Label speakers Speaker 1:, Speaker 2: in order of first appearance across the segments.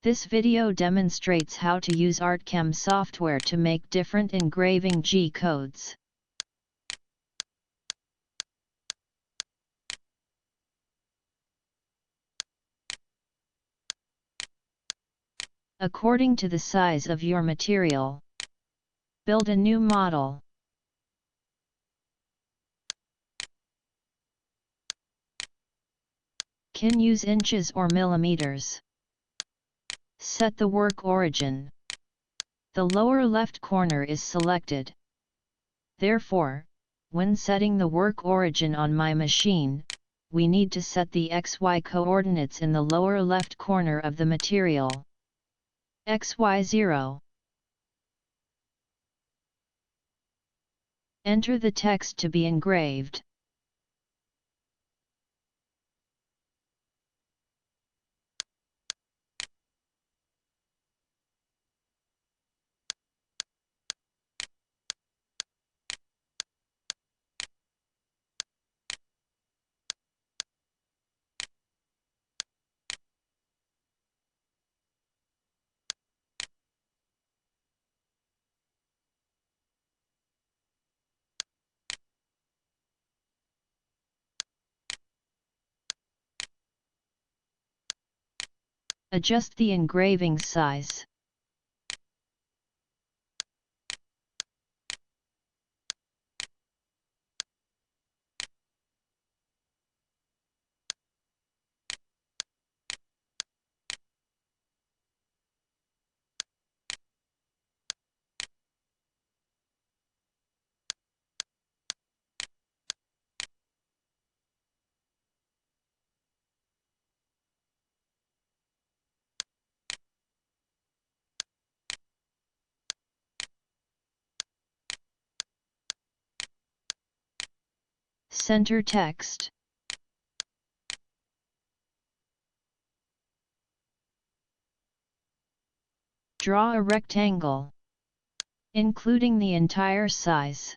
Speaker 1: This video demonstrates how to use ArtCam software to make different engraving G-codes. According to the size of your material, build a new model. Can use inches or millimeters. Set the work origin. The lower left corner is selected. Therefore, when setting the work origin on my machine, we need to set the XY coordinates in the lower left corner of the material. XY0. Enter the text to be engraved. Adjust the engraving size. Center text. Draw a rectangle, including the entire size.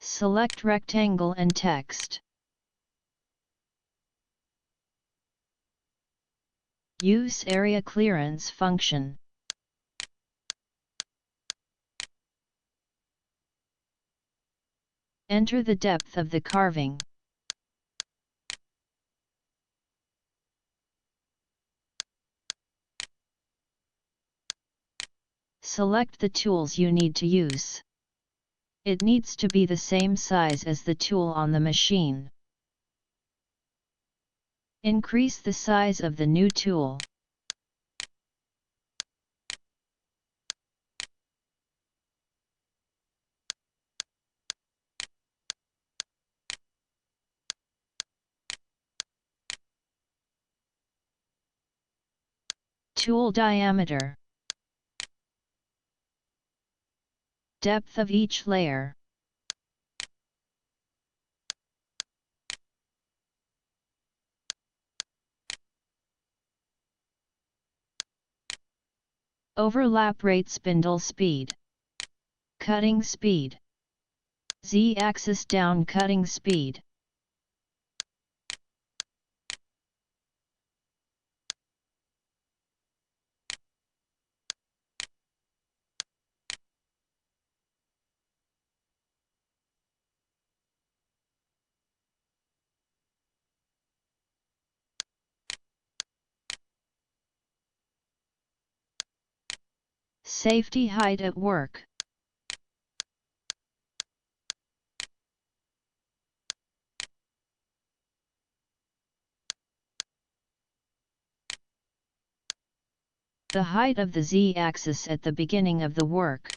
Speaker 1: Select rectangle and text. Use area clearance function. Enter the depth of the carving. Select the tools you need to use. It needs to be the same size as the tool on the machine. Increase the size of the new tool. Tool diameter. Depth of each layer. Overlap rate, spindle speed. Cutting speed. Z-axis down, cutting speed. Safety height at work. The height of the Z-axis at the beginning of the work.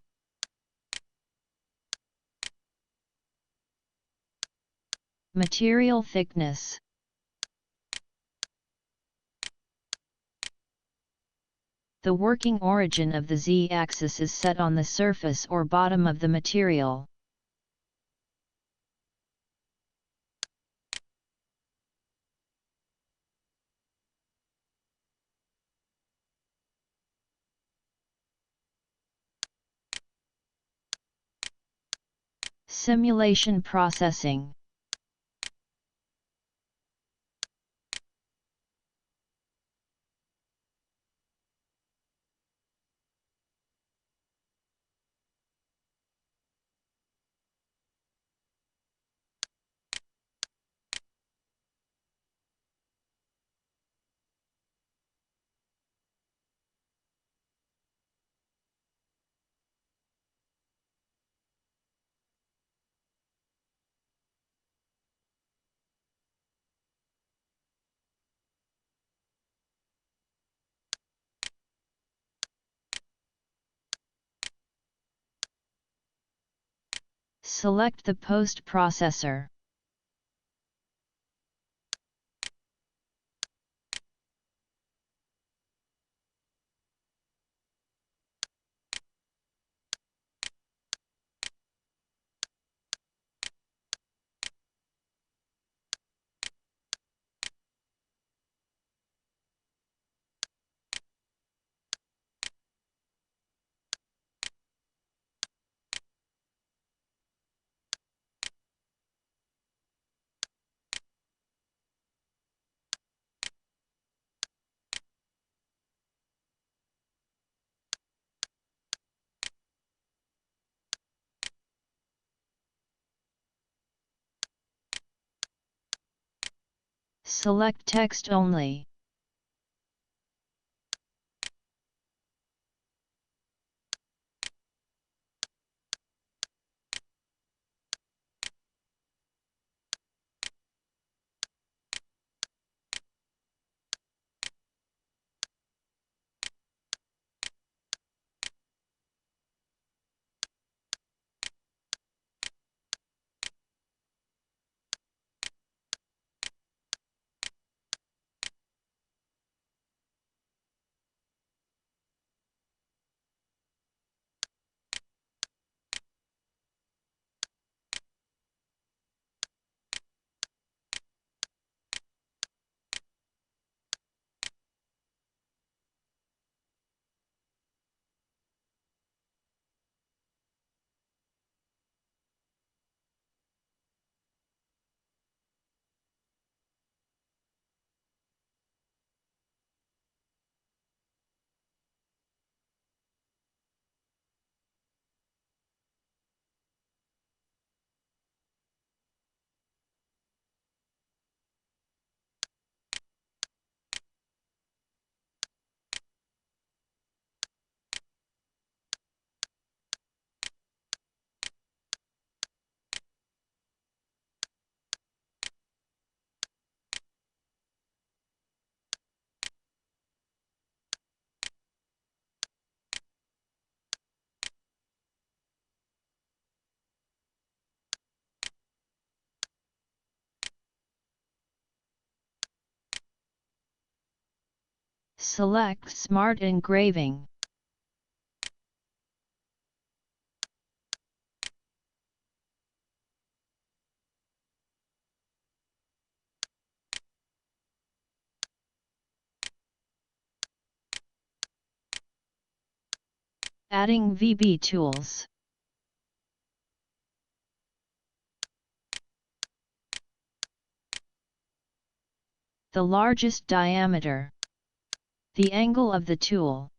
Speaker 1: Material thickness. The working origin of the Z-axis is set on the surface or bottom of the material. Simulation processing. Select the post processor. Select text only. Select Smart Engraving. Adding VB tools. The largest diameter. The angle of the tool.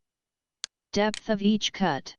Speaker 1: Depth of each cut.